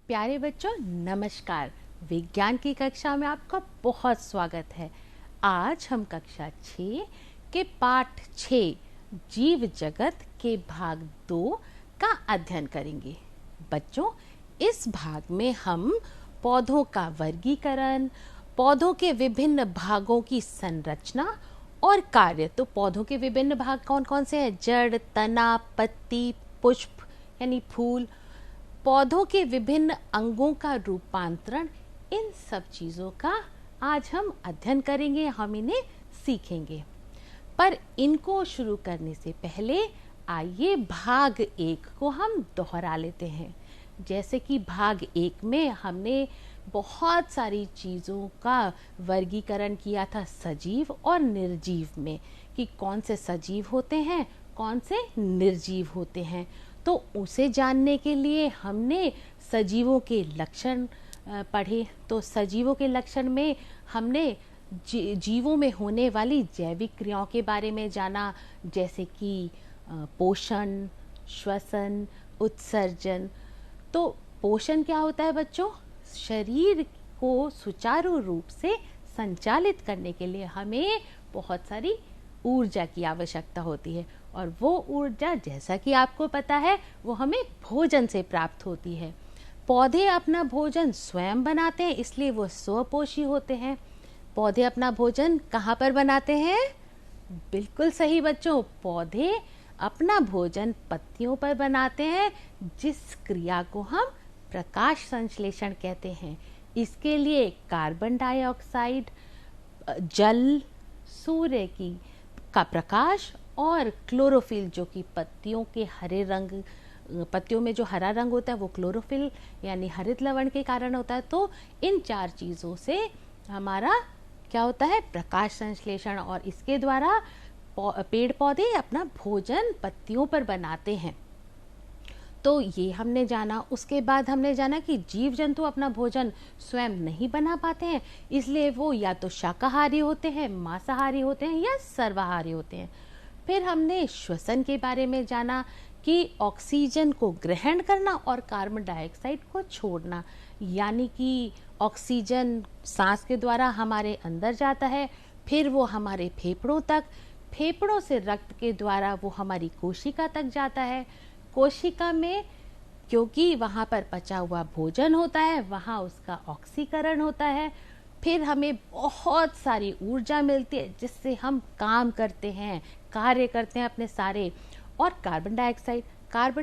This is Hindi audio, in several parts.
प्यारे बच्चों नमस्कार। विज्ञान की कक्षा में आपका बहुत स्वागत है। आज हम कक्षा 6 के पाठ 6 जीव जगत के भाग 2 का अध्ययन करेंगे। बच्चों, इस भाग में हम पौधों का वर्गीकरण, पौधों के विभिन्न भागों की संरचना और कार्य। तो पौधों के विभिन्न भाग कौन कौन से हैं? जड़, तना, पत्ती, पुष्प यानी फूल, पौधों के विभिन्न अंगों का रूपांतरण, इन सब चीज़ों का आज हम अध्ययन करेंगे, हम इन्हें सीखेंगे। पर इनको शुरू करने से पहले आइए भाग 1 को हम दोहरा लेते हैं। जैसे कि भाग 1 में हमने बहुत सारी चीज़ों का वर्गीकरण किया था सजीव और निर्जीव में, कि कौन से सजीव होते हैं, कौन से निर्जीव होते हैं। तो उसे जानने के लिए हमने सजीवों के लक्षण पढ़े। तो सजीवों के लक्षण में हमने जीवों में होने वाली जैविक क्रियाओं के बारे में जाना, जैसे कि पोषण, श्वसन, उत्सर्जन। तो पोषण क्या होता है बच्चों? शरीर को सुचारू रूप से संचालित करने के लिए हमें बहुत सारी ऊर्जा की आवश्यकता होती है, और वो ऊर्जा, जैसा कि आपको पता है, वो हमें भोजन से प्राप्त होती है। पौधे अपना भोजन स्वयं बनाते हैं, इसलिए वो स्वपोषी होते हैं। पौधे अपना भोजन कहाँ पर बनाते हैं? बिल्कुल सही बच्चों, पौधे अपना भोजन पत्तियों पर बनाते हैं, जिस क्रिया को हम प्रकाश संश्लेषण कहते हैं। इसके लिए कार्बन डाइऑक्साइड, जल, सूर्य का प्रकाश और क्लोरोफिल, जो कि पत्तियों के हरे रंग, पत्तियों में जो हरा रंग होता है वो क्लोरोफिल यानी हरित लवण के कारण होता है। तो इन 4 चीज़ों से हमारा क्या होता है? प्रकाश संश्लेषण, और इसके द्वारा पेड़ पौधे अपना भोजन पत्तियों पर बनाते हैं। तो ये हमने जाना। उसके बाद हमने जाना कि जीव जंतु अपना भोजन स्वयं नहीं बना पाते हैं, इसलिए वो या तो शाकाहारी होते हैं, मांसाहारी होते हैं, या सर्वाहारी होते हैं। फिर हमने श्वसन के बारे में जाना कि ऑक्सीजन को ग्रहण करना और कार्बन डाइऑक्साइड को छोड़ना, यानी कि ऑक्सीजन सांस के द्वारा हमारे अंदर जाता है, फिर वो हमारे फेफड़ों तक, फेफड़ों से रक्त के द्वारा वो हमारी कोशिका तक जाता है। कोशिका में क्योंकि वहाँ पर पचा हुआ भोजन होता है, वहाँ उसका ऑक्सीकरण होता है, फिर हमें बहुत सारी ऊर्जा मिलती है, जिससे हम काम करते हैं, कार्य करते हैं अपने सारे। और कार्बन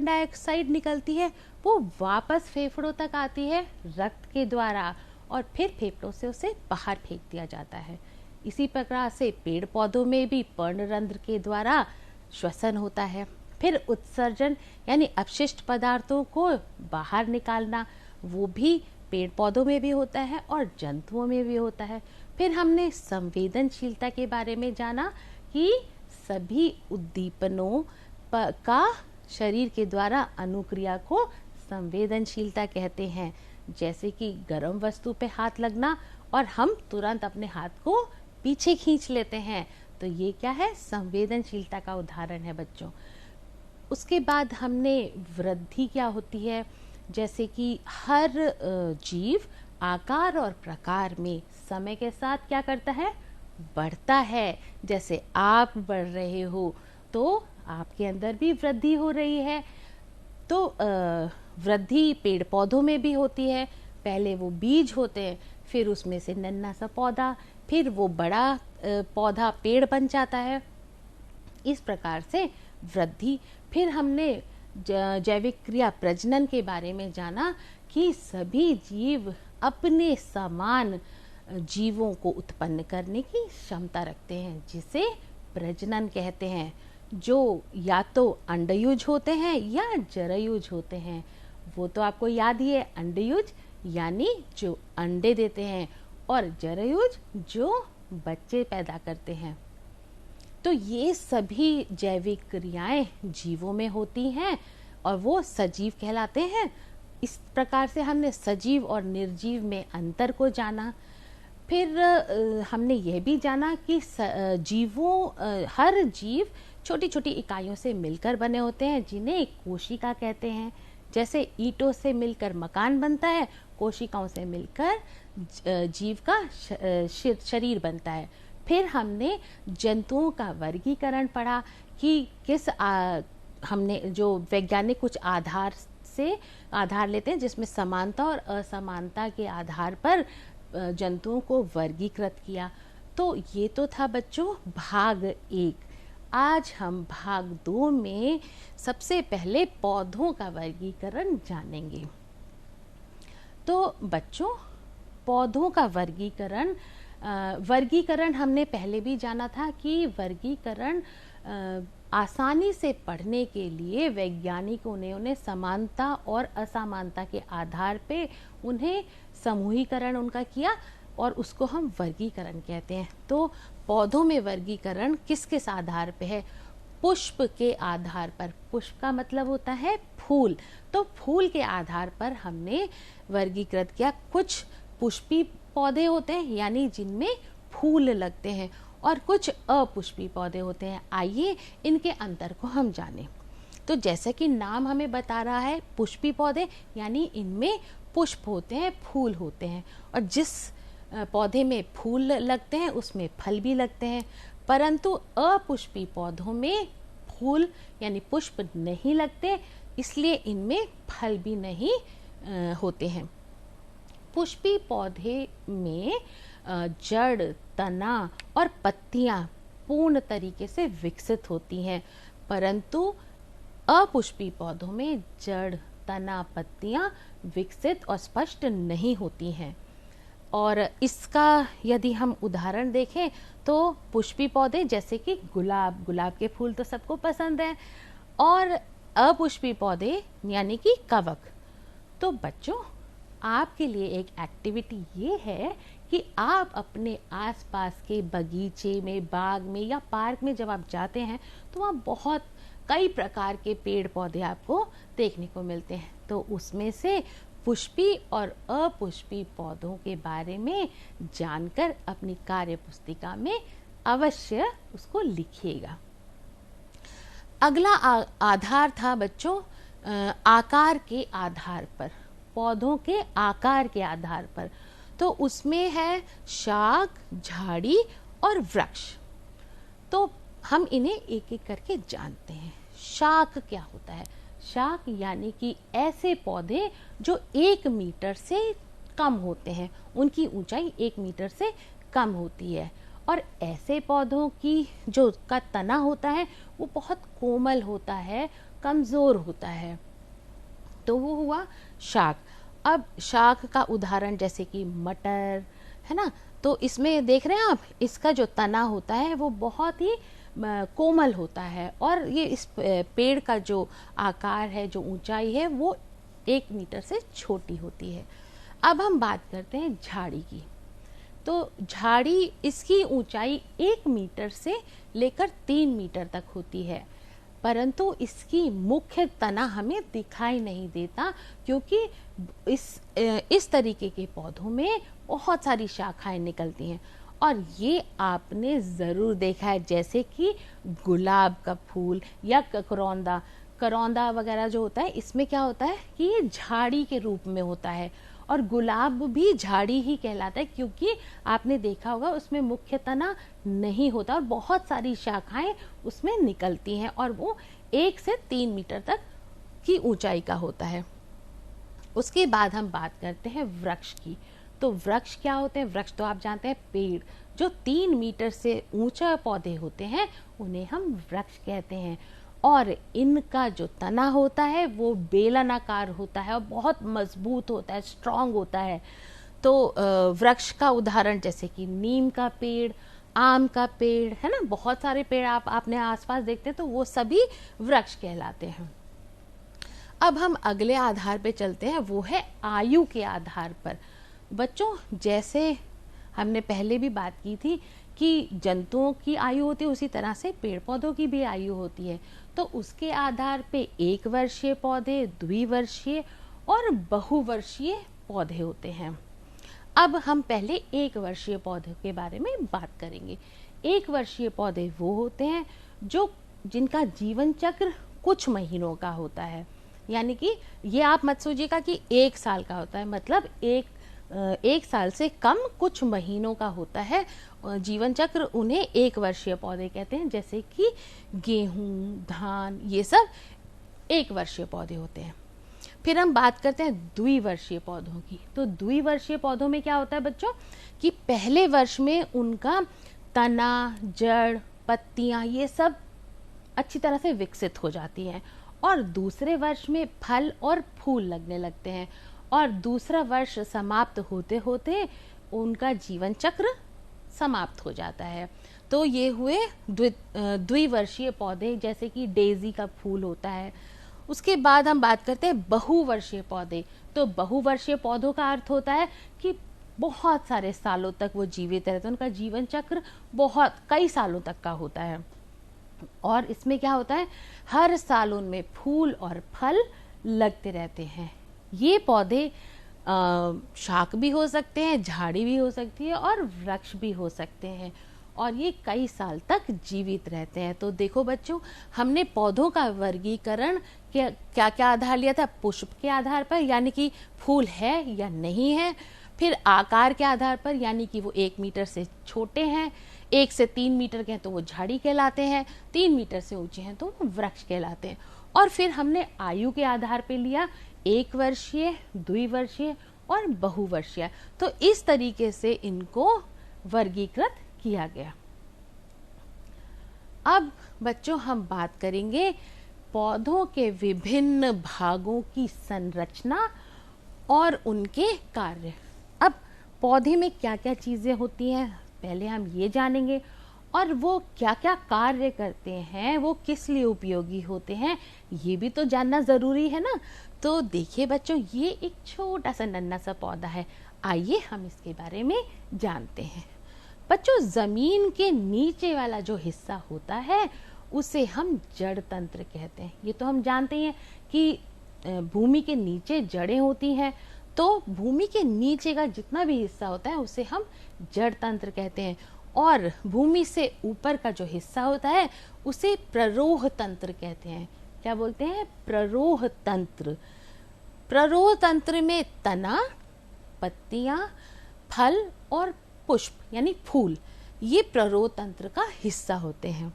डाइऑक्साइड निकलती है, वो वापस फेफड़ों तक आती है रक्त के द्वारा, और फिर फेफड़ों से उसे बाहर फेंक दिया जाता है। इसी प्रकार से पेड़ पौधों में भी पर्णरंध्र के द्वारा श्वसन होता है। फिर उत्सर्जन यानी अपशिष्ट पदार्थों को बाहर निकालना, वो भी पेड़ पौधों में भी होता है और जंतुओं में भी होता है। फिर हमने संवेदनशीलता के बारे में जाना कि सभी उद्दीपनों का शरीर के द्वारा अनुक्रिया को संवेदनशीलता कहते हैं। जैसे कि गर्म वस्तु पे हाथ लगना और हम तुरंत अपने हाथ को पीछे खींच लेते हैं, तो ये क्या है? संवेदनशीलता का उदाहरण है बच्चों। उसके बाद हमने वृद्धि क्या होती है, जैसे कि हर जीव आकार और प्रकार में समय के साथ क्या करता है? बढ़ता है। जैसे आप बढ़ रहे हो तो आपके अंदर भी वृद्धि हो रही है। तो वृद्धि पेड़ पौधों में भी होती है। पहले वो बीज होते हैं, फिर उसमें से नन्हा सा पौधा, फिर वो बड़ा पौधा पेड़ बन जाता है। इस प्रकार से वृद्धि। फिर हमने जैविक क्रिया प्रजनन के बारे में जाना कि सभी जीव अपने समान जीवों को उत्पन्न करने की क्षमता रखते हैं, जिसे प्रजनन कहते हैं, जो या तो अंडयुज होते हैं या जरायुज होते हैं। वो तो आपको याद ही है, अंडयुज यानी जो अंडे देते हैं, और जरायुज जो बच्चे पैदा करते हैं। तो ये सभी जैविक क्रियाएं जीवों में होती हैं और वो सजीव कहलाते हैं। इस प्रकार से हमने सजीव और निर्जीव में अंतर को जाना। फिर हमने यह भी जाना कि हर जीव छोटी छोटी इकाइयों से मिलकर बने होते हैं, जिन्हें कोशिका कहते हैं। जैसे ईंटों से मिलकर मकान बनता है, कोशिकाओं से मिलकर जीव का शरीर बनता है। फिर हमने जंतुओं का वर्गीकरण पढ़ा कि हमने जो वैज्ञानिक कुछ आधार लेते हैं जिसमें समानता और असमानता के आधार पर जंतुओं को वर्गीकृत किया। तो ये तो था बच्चों भाग 1। आज हम भाग 2 में सबसे पहले पौधों का वर्गीकरण जानेंगे। तो बच्चों, पौधों का वर्गीकरण हमने पहले भी जाना था कि वर्गीकरण आसानी से पढ़ने के लिए वैज्ञानिकों ने उन्हें समानता और असमानता के आधार पे उन्हें समूहीकरण उनका किया और उसको हम वर्गीकरण कहते हैं। तो पौधों में वर्गीकरण किस किस आधार पे है? पुष्प के आधार पर। पुष्प का मतलब होता है फूल। तो फूल के आधार पर हमने वर्गीकृत किया। कुछ पुष्पी पौधे होते हैं यानी जिनमें फूल लगते हैं, और कुछ अपुष्पी पौधे होते हैं। आइए इनके अंतर को हम जानें। तो जैसे कि नाम हमें बता रहा है, पुष्पी पौधे यानी इनमें पुष्प होते हैं, फूल होते हैं, और जिस पौधे में फूल लगते हैं उसमें फल भी लगते हैं। परंतु अपुष्पी पौधों में फूल यानी पुष्प नहीं लगते, इसलिए इनमें फल भी नहीं होते हैं। पुष्पी पौधे में जड़, तना और पत्तियां पूर्ण तरीके से विकसित होती हैं, परंतु अपुष्पी पौधों में जड़, तना, पत्तियां विकसित और स्पष्ट नहीं होती हैं। और इसका यदि हम उदाहरण देखें तो पुष्पी पौधे जैसे कि गुलाब के फूल तो सबको पसंद है, और अपुष्पी पौधे यानी कि कवक। तो बच्चों, आपके लिए एक एक्टिविटी ये है कि आप अपने आसपास के बगीचे में, बाग में या पार्क में जब आप जाते हैं तो वहाँ बहुत कई प्रकार के पेड़ पौधे आपको देखने को मिलते हैं। तो उसमें से पुष्पी और अपुष्पी पौधों के बारे में जानकर अपनी कार्य पुस्तिका में अवश्य उसको लिखिएगा। अगला आधार था बच्चों आकार के आधार पर, पौधों के आकार के आधार पर। तो उसमें है शाख, झाड़ी और वृक्ष। तो हम इन्हें एक एक करके जानते हैं। शाख क्या होता है? शाख यानी कि ऐसे पौधे जो 1 मीटर से कम होते हैं, उनकी ऊंचाई 1 मीटर से कम होती है, और ऐसे पौधों की जो का तना होता है वो बहुत कोमल होता है, कमजोर होता है। तो वो हुआ शाख। अब शाख का उदाहरण जैसे कि मटर है ना, तो इसमें देख रहे हैं आप, इसका जो तना होता है वो बहुत ही कोमल होता है, और ये इस पेड़ का जो आकार है, जो ऊंचाई है, वो 1 मीटर से छोटी होती है। अब हम बात करते हैं झाड़ी की। तो झाड़ी, इसकी ऊंचाई 1 मीटर से लेकर 3 मीटर तक होती है, परंतु इसकी मुख्य तना हमें दिखाई नहीं देता, क्योंकि इस तरीके के पौधों में बहुत सारी शाखाएं निकलती हैं। और ये आपने ज़रूर देखा है, जैसे कि गुलाब का फूल या करौंदा वगैरह जो होता है, इसमें क्या होता है कि ये झाड़ी के रूप में होता है, और गुलाब भी झाड़ी ही कहलाता है, क्योंकि आपने देखा होगा उसमें मुख्य तना नहीं होता और बहुत सारी शाखाएं उसमें निकलती हैं, और वो 1 से 3 मीटर तक की ऊंचाई का होता है। उसके बाद हम बात करते हैं वृक्ष की। तो वृक्ष क्या होते हैं? वृक्ष तो आप जानते हैं, पेड़ जो 3 मीटर से ऊंचा पौधे होते हैं उन्हें हम वृक्ष कहते हैं, और इनका जो तना होता है वो बेलनाकार होता है और बहुत मजबूत होता है, स्ट्रांग होता है। तो वृक्ष का उदाहरण जैसे कि नीम का पेड़, आम का पेड़ है ना, बहुत सारे पेड़ आप अपने आसपास देखते हैं, तो वो सभी वृक्ष कहलाते हैं। अब हम अगले आधार पे चलते हैं, वो है आयु के आधार पर। बच्चों, जैसे हमने पहले भी बात की थी कि जंतुओं की आयु होती है, उसी तरह से पेड़ पौधों की भी आयु होती है। तो उसके आधार पे 1 वर्षीय पौधे, द्विवर्षीय और बहुवर्षीय पौधे होते हैं। अब हम पहले 1 वर्षीय पौधे के बारे में बात करेंगे। 1 वर्षीय पौधे वो होते हैं जिनका जीवन चक्र कुछ महीनों का होता है। यानी कि ये आप मत सोचिएगा कि 1 साल का होता है, मतलब एक साल से कम कुछ महीनों का होता है जीवन चक्र। उन्हें 1 वर्षीय पौधे कहते हैं, जैसे कि गेहूं, धान, ये सब 1 वर्षीय पौधे होते हैं। फिर हम बात करते हैं द्विवर्षीय पौधों की। तो द्विवर्षीय पौधों में क्या होता है बच्चों कि पहले वर्ष में उनका तना, जड़, पत्तियां ये सब अच्छी तरह से विकसित हो जाती हैं, और दूसरे वर्ष में फल और फूल लगने लगते हैं, और दूसरा वर्ष समाप्त होते होते उनका जीवन चक्र समाप्त हो जाता है। तो ये हुए द्विवर्षीय पौधे, जैसे कि डेजी का फूल होता है। उसके बाद हम बात करते हैं बहुवर्षीय पौधे। तो बहुवर्षीय पौधों का अर्थ होता है कि बहुत सारे सालों तक वो जीवित रहते हैं, उनका जीवन चक्र बहुत कई सालों तक का होता है। और इसमें क्या होता है, हर साल उनमें फूल और फल लगते रहते हैं। ये पौधे शाख भी हो सकते हैं, झाड़ी भी हो सकती है, और वृक्ष भी हो सकते हैं, और ये कई साल तक जीवित रहते हैं। तो देखो बच्चों, हमने पौधों का वर्गीकरण क्या क्या आधार लिया था? पुष्प के आधार पर, यानी कि फूल है या नहीं है। फिर आकार के आधार पर, यानी कि वो 1 मीटर से छोटे हैं, 1 से 3 मीटर के हैं तो वो झाड़ी कहलाते हैं, 3 मीटर से ऊंचे हैं तो वो वृक्ष कहलाते हैं। और फिर हमने आयु के आधार पर लिया 1 वर्षीय, द्विवर्षीय और बहुवर्षीय। तो इस तरीके से इनको वर्गीकृत किया गया। अब बच्चों हम बात करेंगे पौधों के विभिन्न भागों की संरचना और उनके कार्य। अब पौधे में क्या क्या चीजें होती हैं पहले हम ये जानेंगे, और वो क्या क्या कार्य करते हैं, वो किस लिए उपयोगी होते हैं, ये भी तो जानना जरूरी है ना। तो देखिए बच्चों, ये एक छोटा सा नन्हा सा पौधा है, आइए हम इसके बारे में जानते हैं। बच्चों, जमीन के नीचे वाला जो हिस्सा होता है उसे हम जड़ तंत्र कहते हैं। ये तो हम जानते हैं कि भूमि के नीचे जड़ें होती हैं, तो भूमि के नीचे का जितना भी हिस्सा होता है उसे हम जड़ तंत्र कहते हैं, और भूमि से ऊपर का जो हिस्सा होता है उसे प्ररोह तंत्र कहते हैं। क्या बोलते हैं? प्ररोह तंत्र। प्ररोह तंत्र में तना, पत्तियां, फल और पुष्प यानी फूल, ये प्ररोह तंत्र का हिस्सा होते हैं।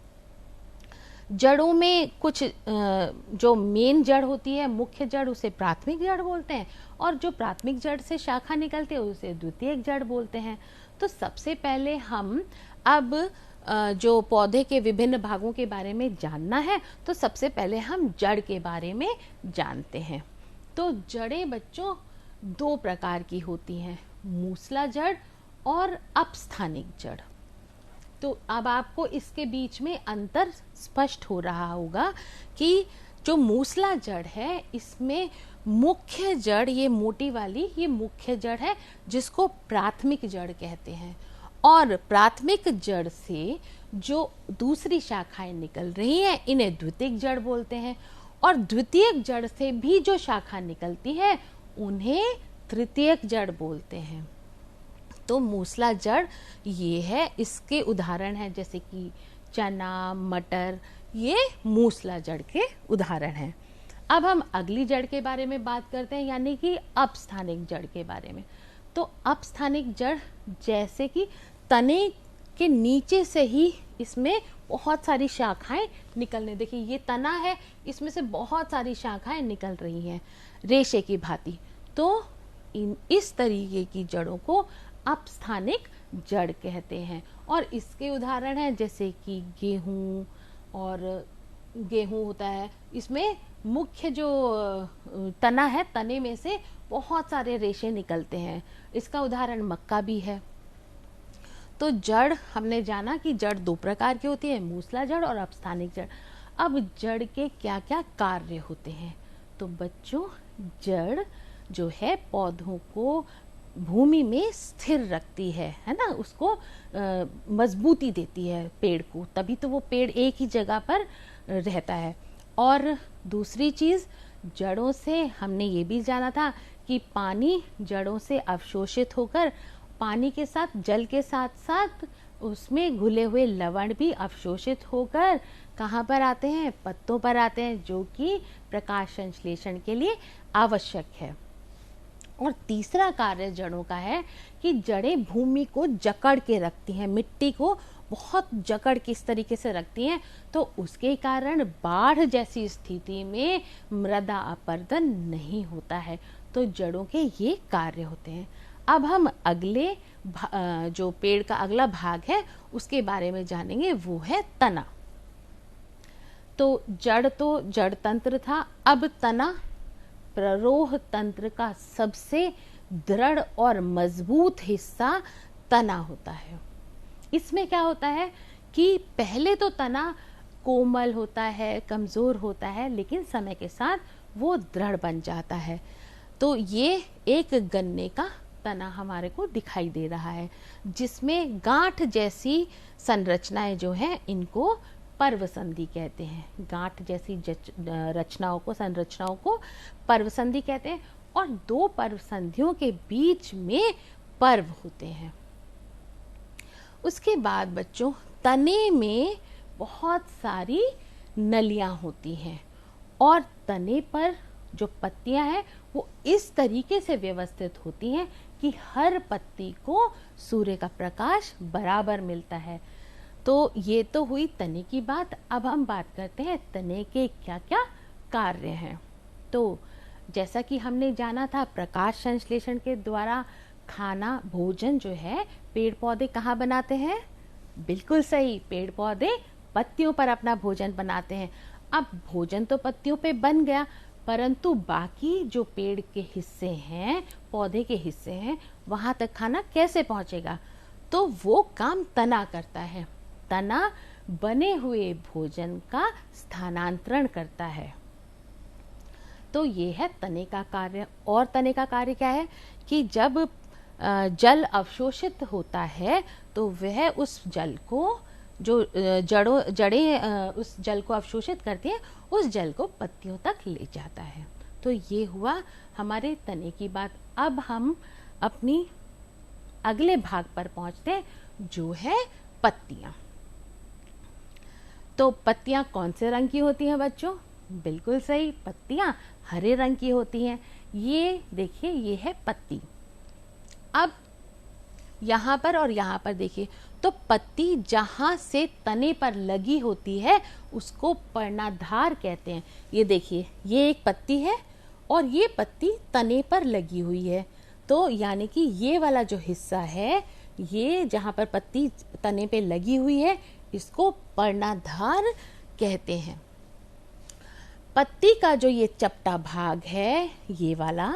जड़ों में कुछ जो मेन जड़ होती है, मुख्य जड़, उसे प्राथमिक जड़ बोलते हैं, और जो प्राथमिक जड़ से शाखा निकलती है उसे द्वितीयक जड़ बोलते हैं। तो सबसे पहले हम अब जो पौधे के विभिन्न भागों के बारे में जानना है, तो सबसे पहले हम जड़ के बारे में जानते हैं। तो जड़ें बच्चों 2 प्रकार की होती हैं, मूसला जड़ और अपस्थानिक जड़। तो अब आपको इसके बीच में अंतर स्पष्ट हो रहा होगा कि जो मूसला जड़ है इसमें मुख्य जड़, ये मोटी वाली, ये मुख्य जड़ है जिसको प्राथमिक जड़ कहते हैं, और प्राथमिक जड़ से जो दूसरी शाखाएं निकल रही हैं इन्हें द्वितीयक जड़ बोलते हैं, और द्वितीयक जड़ से भी जो शाखा निकलती है उन्हें तृतीयक जड़ बोलते हैं। तो मूसला जड़ ये है, इसके उदाहरण हैं जैसे कि चना, मटर, ये मूसला जड़ के उदाहरण हैं। अब हम अगली जड़ के बारे में बात करते हैं, यानी कि अपस्थानिक जड़ के बारे में। तो अपस्थानिक जड़ जैसे कि तने के नीचे से ही इसमें बहुत सारी शाखाएं निकलने, देखिए ये तना है, इसमें से बहुत सारी शाखाएं निकल रही हैं रेशे की भांति। तो इस तरीके की जड़ों को अपस्थानिक जड़ कहते हैं, और इसके उदाहरण हैं जैसे कि गेहूं, और गेहूं होता है, इसमें मुख्य जो तना है, तने में से बहुत सारे रेशे निकलते हैं, इसका उदाहरण मक्का भी है। तो जड़ हमने जाना कि जड़ 2 प्रकार की होती है, मूसला जड़ और अपस्थानिक जड़। अब जड़ के क्या क्या कार्य होते हैं? तो बच्चों, जड़ जो है पौधों को भूमि में स्थिर रखती है ना, उसको मजबूती देती है पेड़ को, तभी तो वो पेड़ एक ही जगह पर रहता है। और दूसरी चीज, जड़ों से हमने ये भी जाना था कि पानी जड़ों से अवशोषित होकर पानी के साथ, जल के साथ साथ उसमें घुले हुए लवण भी अवशोषित होकर कहाँ पर आते हैं, पत्तों पर आते हैं, जो कि प्रकाश संश्लेषण के लिए आवश्यक है। और तीसरा कार्य जड़ों का है कि जड़ें भूमि को जकड़ के रखती हैं, मिट्टी को बहुत जकड़ के इस तरीके से रखती हैं, तो उसके कारण बाढ़ जैसी स्थिति में मृदा अपरदन नहीं होता है। तो जड़ों के ये कार्य होते हैं। अब हम अगले जो पेड़ का अगला भाग है उसके बारे में जानेंगे, वो है तना। तो जड़ तंत्र था, अब तना प्ररोह तंत्र का सबसे दृढ़ और मजबूत हिस्सा तना होता है। इसमें क्या होता है कि पहले तो तना कोमल होता है, कमजोर होता है, लेकिन समय के साथ वो दृढ़ बन जाता है। तो ये एक गन्ने का तना हमारे को दिखाई दे रहा है, जिसमें गांठ जैसी संरचनाएं जो हैं इनको पर्वसंधि कहते हैं। गांठ जैसी संरचनाओं को पर्वसंधि कहते हैं। और दो पर्वसंधियों के बीच में पर्व होते हैं। उसके बाद बच्चों, तने में बहुत सारी नलियां होती हैं और तने पर जो पत्तियां हैं वो इस तरीके से व्यवस्थित होती हैं कि हर पत्ती को सूर्य का प्रकाश बराबर मिलता है। तो ये तो हुई तने की बात। अब हम बात करते हैं तने के क्या क्या कार्य हैं। तो जैसा कि हमने जाना था, प्रकाश संश्लेषण के द्वारा खाना, भोजन जो है पेड़ पौधे कहाँ बनाते हैं? बिल्कुल सही, पेड़ पौधे पत्तियों पर अपना भोजन बनाते हैं। अब भोजन तो पत्तियों पे बन गया, परंतु बाकी जो पेड़ के हिस्से हैं, पौधे के हिस्से हैं, वहां तक खाना कैसे पहुंचेगा? तो वो काम तना करता है। तना बने हुए भोजन का स्थानांतरण करता है। तो ये है तने का कार्य। और तने का कार्य क्या है कि जब जल अवशोषित होता है तो वह उस जल को, जो जड़ें उस जल को अवशोषित करती हैं, उस जल को पत्तियों तक ले जाता है। तो ये हुआ हमारे तने की बात। अब हम अपनी अगले भाग पर पहुंचते हैं, जो है पत्तियां। तो पत्तियां कौन से रंग की होती हैं बच्चों? बिल्कुल सही, पत्तियां हरे रंग की होती हैं। ये देखिए, ये है पत्ती। अब यहाँ पर और यहाँ पर देखिए, तो पत्ती जहाँ से तने पर लगी होती है उसको पर्णाधार कहते हैं। ये देखिए, ये एक पत्ती है और ये पत्ती तने पर लगी हुई है। तो यानी कि ये वाला जो हिस्सा है, ये जहाँ पर पत्ती तने पे लगी हुई है, इसको पर्णाधार कहते हैं। पत्ती का जो ये चपटा भाग है, ये वाला,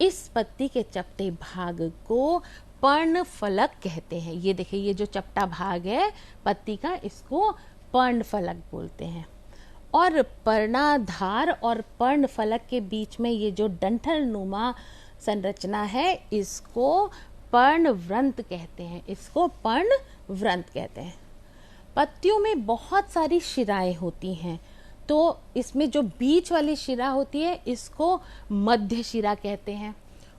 इस पत्ती के चपटे भाग को पर्णफलक कहते हैं। ये देखिए, ये जो चपटा भाग है पत्ती का, इसको पर्णफलक बोलते हैं। और पर्णाधार और पर्णफलक के बीच में ये जो डंठल नुमा संरचना है, इसको पर्णवृंत कहते हैं। इसको पर्णवृंत कहते हैं। पत्तियों में बहुत सारी शिराएं होती हैं, तो इसमें जो बीच वाली शिरा होती है इसको मध्य शिरा कहते हैं,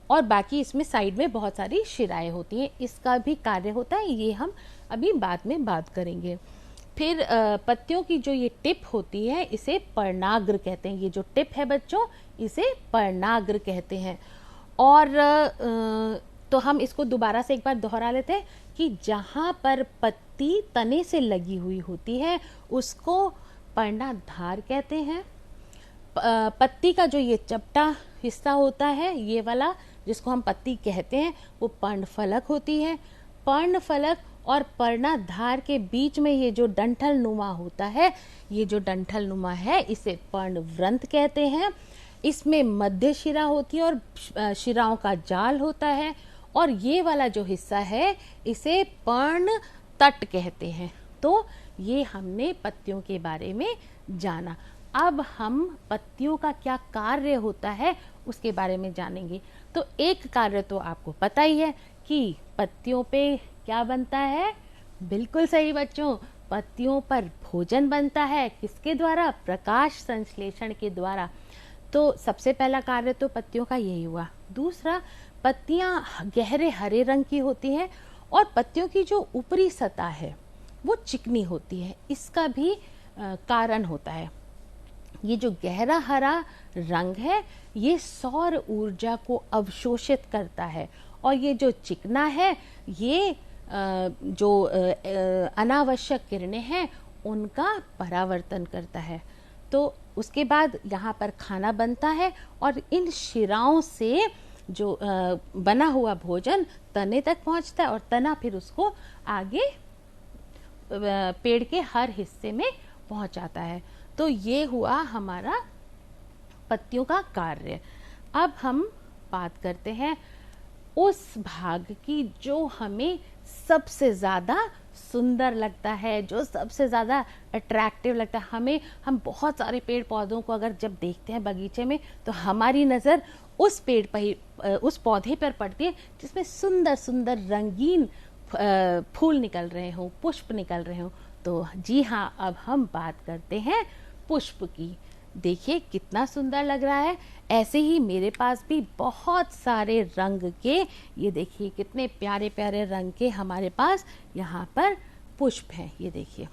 और बाकी इसमें साइड में बहुत सारी शिराएं होती हैं। इसका भी कार्य होता है, ये हम अभी बाद में बात करेंगे। फिर पत्तियों की जो ये टिप होती है, इसे पर्णाग्र कहते हैं। ये जो टिप है बच्चों, इसे पर्णाग्र कहते हैं। और तो हम इसको दोबारा से एक बार दोहरा लेते हैं कि जहाँ पर पत्ती तने से लगी हुई होती है उसको पर्णाधार कहते हैं। पत्ती का जो ये चपटा हिस्सा होता है, ये वाला जिसको हम पत्ती कहते हैं, वो पर्णफलक होती है। पर्णफलक और पर्णाधार के बीच में ये जो डंठल नुमा होता है, ये जो डंठल नुमा है, इसे पर्णवृंत कहते हैं। इसमें मध्य शिरा होती है और शिराओं का जाल होता है। और ये वाला जो हिस्सा है, इसे पर्ण तट कहते हैं। तो ये हमने पत्तियों के बारे में जाना। अब हम पत्तियों का क्या कार्य होता है उसके बारे में जानेंगे। तो एक कार्य तो आपको पता ही है कि पत्तियों पे क्या बनता है। बिल्कुल सही बच्चों, पत्तियों पर भोजन बनता है। किसके द्वारा? प्रकाश संश्लेषण के द्वारा। तो सबसे पहला कार्य तो पत्तियों का यही हुआ। दूसरा, पत्तियां गहरे हरे रंग की होती हैं और पत्तियों की जो ऊपरी सतह है वो चिकनी होती है। इसका भी कारण होता है। ये जो गहरा हरा रंग है ये सौर ऊर्जा को अवशोषित करता है, और ये जो चिकना है ये जो अनावश्यक किरणें हैं उनका परावर्तन करता है। तो उसके बाद यहाँ पर खाना बनता है और इन शिराओं से जो बना हुआ भोजन तने तक पहुँचता है, और तना फिर उसको आगे पेड़ के हर हिस्से में पहुँचाता है। तो ये हुआ हमारा पत्तियों का कार्य। अब हम बात करते हैं उस भाग की जो हमें सबसे ज़्यादा सुंदर लगता है, जो सबसे ज़्यादा अट्रैक्टिव लगता है। हम बहुत सारे पेड़ पौधों को अगर जब देखते हैं बगीचे में तो हमारी नज़र उस पेड़ पर, उस पौधे पर पड़ती है जिसमें सुंदर सुंदर रंगीन फूल निकल रहे हों, पुष्प निकल रहे हों। तो जी हाँ, अब हम बात करते हैं पुष्प की। देखिए कितना सुंदर लग रहा है। ऐसे ही मेरे पास भी बहुत सारे रंग के, ये देखिए कितने प्यारे प्यारे रंग के हमारे पास यहाँ पर पुष्प हैं, ये देखिए।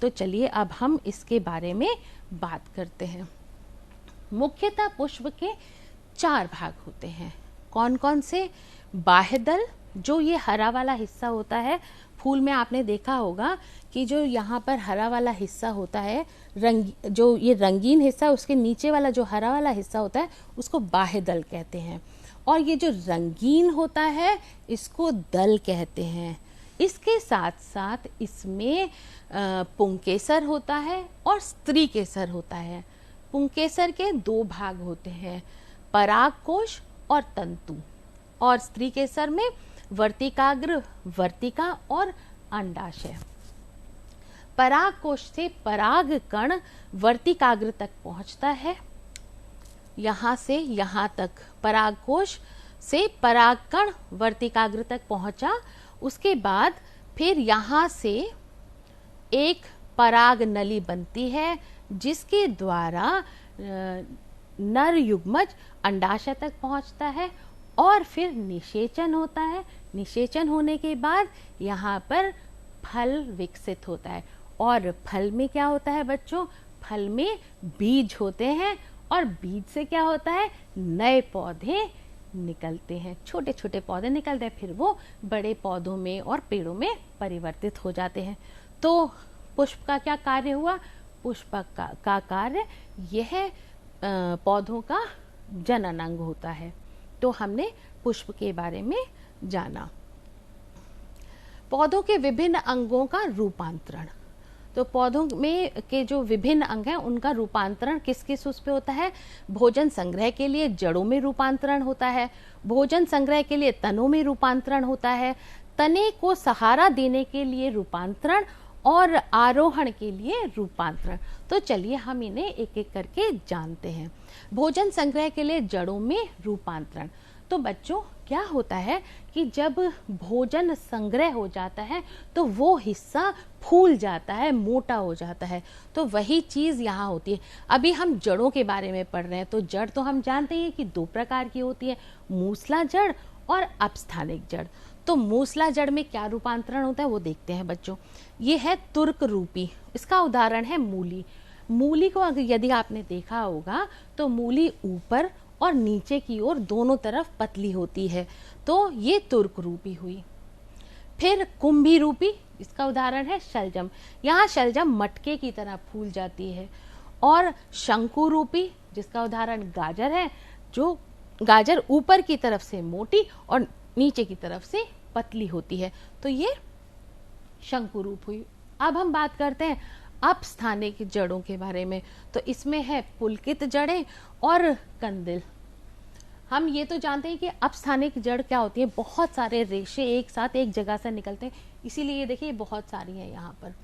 तो चलिए अब हम इसके बारे में बात करते हैं। मुख्यतः पुष्प के 4 भाग होते हैं। कौन कौन से? बाह्यदल, जो ये हरा वाला हिस्सा होता है फूल में, आपने देखा होगा कि जो यहाँ पर हरा वाला हिस्सा होता है, जो ये रंगीन हिस्सा, उसके नीचे वाला जो हरा वाला हिस्सा होता है उसको बाह्यदल कहते हैं। और ये जो रंगीन होता है इसको दल कहते हैं। इसके साथ साथ इसमें पुंकेसर होता है और स्त्री केसर होता है। पुंकेसर के 2 भाग होते हैं, परागकोश और तंतु। और स्त्री केसर में वर्तिकाग्र, वर्तिका और अंडाशय। परागकोश से पराग कण वर्तिकाग्र तक पहुंचता है। यहाँ से यहाँ तक परागकोश से पराग कण वर्तिकाग्र तक पहुंचा। उसके बाद फिर यहाँ से एक पराग नली बनती है जिसके द्वारा नर युग्मज अंडाशय तक पहुंचता है, और फिर निषेचन होता है। निषेचन होने के बाद यहाँ पर फल विकसित होता है। और फल में क्या होता है बच्चों? फल में बीज होते हैं, और बीज से क्या होता है? नए पौधे निकलते हैं, छोटे छोटे पौधे निकलते हैं, फिर वो बड़े पौधों में और पेड़ों में परिवर्तित हो जाते हैं। तो पुष्प का क्या कार्य हुआ? पुष्प का कार्य यह पौधों का जनन अंग होता है। तो हमने पुष्प के बारे में जाना। पौधों के विभिन्न अंगों का रूपांतरण। तो पौधों में के जो विभिन्न अंग हैं उनका रूपांतरण किस किस उस पे होता है? भोजन संग्रह के लिए जड़ों में रूपांतरण होता है, भोजन संग्रह के लिए तनों में रूपांतरण होता है, तने को सहारा देने के लिए रूपांतरण, और आरोहण के लिए रूपांतरण। तो चलिए हम इन्हें एक एक करके जानते हैं। भोजन संग्रह के लिए जड़ों में रूपांतरण। तो बच्चों क्या होता है कि जब भोजन संग्रह हो जाता है तो वो हिस्सा फूल जाता है, मोटा हो जाता है। तो वही चीज़ यहाँ होती है। अभी हम जड़ों के बारे में पढ़ रहे हैं। तो जड़ तो हम जानते हैं कि 2 प्रकार की होती है, मूसला जड़ और अपस्थानिक जड़। तो मूसला जड़ में क्या रूपांतरण होता है वो देखते हैं बच्चों। ये है तुर्क रूपी, इसका उदाहरण है मूली। मूली को अगर यदि आपने देखा होगा तो मूली ऊपर और नीचे की ओर दोनों तरफ पतली होती है, तो ये तुर्क रूपी हुई। फिर कुंभी रूपी, इसका उदाहरण है शलजम। यहाँ शलजम मटके की तरह फूल जाती है। और शंकु रूपी, जिसका उदाहरण गाजर है, जो गाजर ऊपर की तरफ से मोटी और नीचे की तरफ से पतली होती है, तो ये शंकु रूप हुई। अब हम बात करते हैं अपस्थानिक जड़ों के बारे में। तो इसमें है पुलकित जड़ें और कंदिल। हम ये तो जानते हैं कि अपस्थानिक जड़ क्या होती है, बहुत सारे रेशे एक साथ एक जगह से निकलते हैं, इसीलिए ये देखिए बहुत सारी हैं यहाँ पर।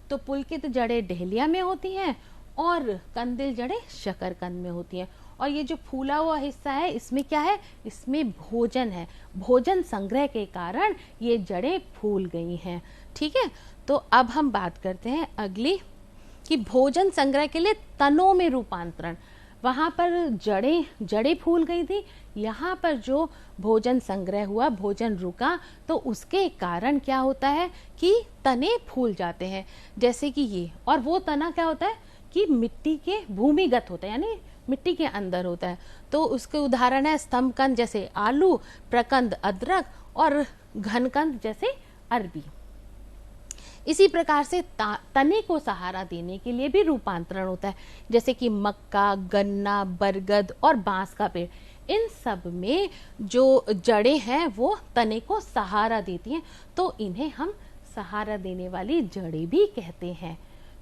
तो पुलकित जड़ें डहेलिया में होती हैं और कंदिल जड़ें शकरकंद में होती हैं। और ये जो फूला हुआ हिस्सा है इसमें क्या है? इसमें भोजन है। भोजन संग्रह के कारण ये जड़ें फूल गई हैं। ठीक है, तो अब हम बात करते हैं अगली कि भोजन संग्रह के लिए तनों में रूपांतरण। वहाँ पर जड़ें फूल गई थी, यहाँ पर जो भोजन संग्रह हुआ, भोजन रुका, तो उसके कारण क्या होता है कि तने फूल जाते हैं, जैसे कि ये। और वो तना क्या होता है कि मिट्टी के भूमिगत होता है, यानी मिट्टी के अंदर होता है। तो उसके उदाहरण है स्तंभकंद जैसे आलू, प्रकंद अदरक और घनकंद जैसे अरबी। इसी प्रकार से तने को सहारा देने के लिए भी रूपांतरण होता है, जैसे कि मक्का, गन्ना, बरगद और बांस का पेड़। इन सब में जो जड़ें हैं वो तने को सहारा देती हैं, तो इन्हें हम सहारा देने वाली जड़ें भी कहते हैं।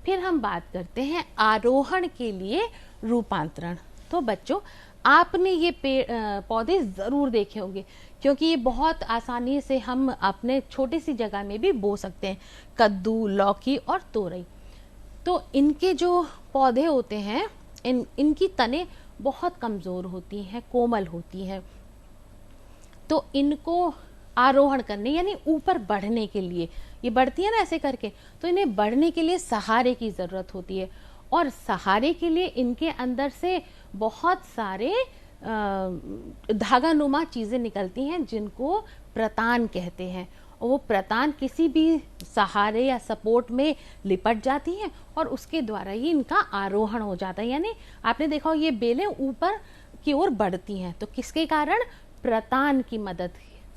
फिर हम बात करते हैं आरोहण के लिए रूपांतरण। तो बच्चों, आपने ये पौधे ज़रूर देखे होंगे, क्योंकि ये बहुत आसानी से हम अपने छोटी सी जगह में भी बो सकते हैं। कद्दू, लौकी और तोरई। तो इनके जो पौधे होते हैं, इनकी तने बहुत कमज़ोर होती हैं, कोमल होती हैं। तो इनको आरोहण करने यानी ऊपर बढ़ने के लिए, ये बढ़ती है ना ऐसे करके, तो इन्हें बढ़ने के लिए सहारे की ज़रूरत होती है। और सहारे के लिए इनके अंदर से बहुत सारे धागानुमा चीज़ें निकलती हैं, जिनको प्रतान कहते हैं। और वो प्रतान किसी भी सहारे या सपोर्ट में लिपट जाती हैं और उसके द्वारा ही इनका आरोहण हो जाता है। यानी आपने देखा हो ये बेलें ऊपर की ओर बढ़ती हैं, तो किसके कारण? प्रतान की मदद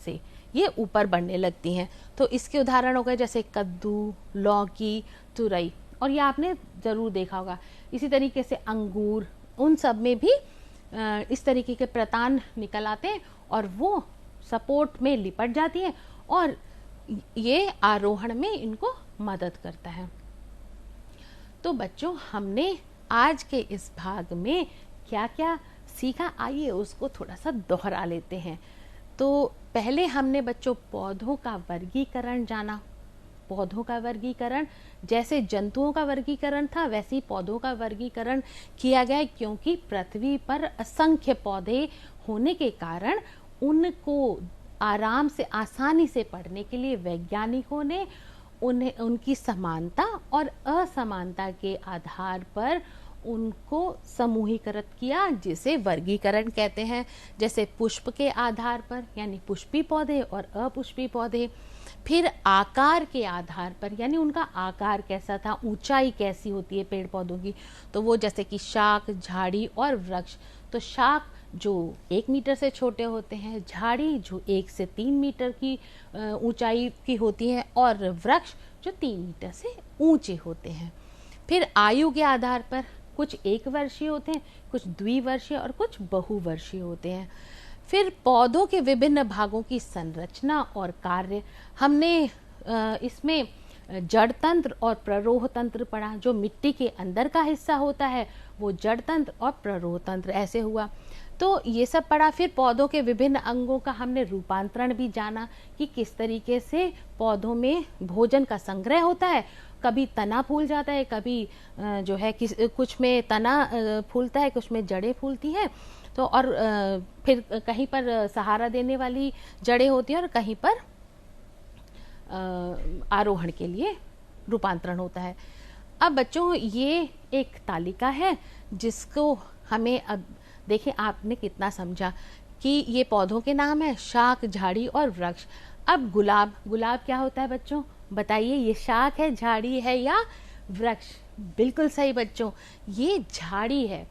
से ये ऊपर बढ़ने लगती हैं। तो इसके उदाहरण हो गए जैसे कद्दू, लौकी, तुरई, और ये आपने ज़रूर देखा होगा। इसी तरीके से अंगूर, उन सब में भी इस तरीके के प्रतान निकल आते हैं और वो सपोर्ट में लिपट जाती हैं और ये आरोहण में इनको मदद करता है। तो बच्चों, हमने आज के इस भाग में क्या क्या सीखा, आइए उसको थोड़ा सा दोहरा लेते हैं। तो पहले हमने बच्चों पौधों का वर्गीकरण जाना। पौधों का वर्गीकरण जैसे जंतुओं का वर्गीकरण था, वैसे ही पौधों का वर्गीकरण किया गया है, क्योंकि पृथ्वी पर असंख्य पौधे होने के कारण उनको आराम से, आसानी से पढ़ने के लिए वैज्ञानिकों ने उनकी समानता और असमानता के आधार पर उनको समूहीकृत किया, जिसे वर्गीकरण कहते हैं। जैसे पुष्प के आधार पर, यानी पुष्पी पौधे और अपुष्पी पौधे। फिर आकार के आधार पर, यानी उनका आकार कैसा था, ऊंचाई कैसी होती है पेड़ पौधों की, तो वो जैसे कि शाख, झाड़ी और वृक्ष। तो शाख जो 1 मीटर से छोटे होते हैं, झाड़ी जो 1 से 3 मीटर की ऊंचाई की होती है, और वृक्ष जो 3 मीटर से ऊंचे होते हैं। फिर आयु के आधार पर कुछ 1 वर्षीय होते हैं, कुछ द्विवर्षीय और कुछ बहुवर्षीय होते हैं। फिर पौधों के विभिन्न भागों की संरचना और कार्य, हमने इसमें जड़ तंत्र और प्ररोह तंत्र पढ़ा। जो मिट्टी के अंदर का हिस्सा होता है वो जड़ तंत्र और प्ररोह तंत्र ऐसे हुआ, तो ये सब पढ़ा। फिर पौधों के विभिन्न अंगों का हमने रूपांतरण भी जाना कि किस तरीके से पौधों में भोजन का संग्रह होता है। कभी तना फूल जाता है, कभी जो है कुछ में तना फूलता है, कुछ में जड़ें फूलती हैं। तो और फिर कहीं पर सहारा देने वाली जड़ें होती हैं और कहीं पर आरोहण के लिए रूपांतरण होता है। अब बच्चों, ये एक तालिका है जिसको हमें, अब देखें आपने कितना समझा कि ये पौधों के नाम है, शाख, झाड़ी और वृक्ष। अब गुलाब क्या होता है बच्चों, बताइए, ये शाख है, झाड़ी है या वृक्ष? बिल्कुल सही बच्चों, ये झाड़ी है।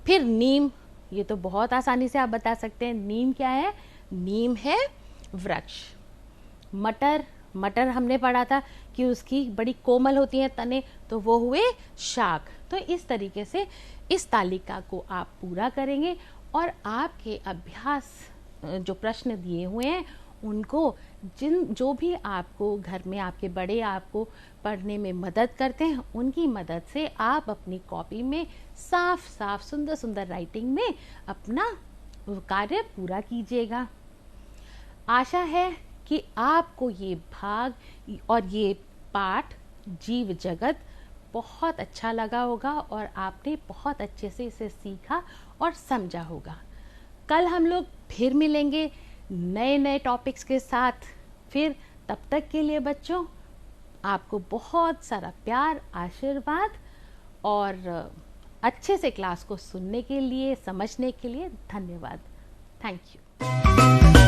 फिर नीम, ये तो बहुत आसानी से आप बता सकते हैं, नीम क्या है? नीम है वृक्ष। मटर हमने पढ़ा था कि उसकी बड़ी कोमल होती है तने, तो वो हुए शाख। तो इस तरीके से इस तालिका को आप पूरा करेंगे और आपके अभ्यास जो प्रश्न दिए हुए हैं उनको, जो भी आपको घर में आपके बड़े आपको पढ़ने में मदद करते हैं, उनकी मदद से आप अपनी कॉपी में साफ साफ सुंदर सुंदर राइटिंग में अपना कार्य पूरा कीजिएगा। आशा है कि आपको ये भाग और ये पाठ जीव जगत बहुत अच्छा लगा होगा और आपने बहुत अच्छे से इसे सीखा और समझा होगा। कल हम लोग फिर मिलेंगे नए नए टॉपिक्स के साथ। फिर तब तक के लिए बच्चों, आपको बहुत सारा प्यार, आशीर्वाद और अच्छे से क्लास को सुनने के लिए, समझने के लिए धन्यवाद। Thank you.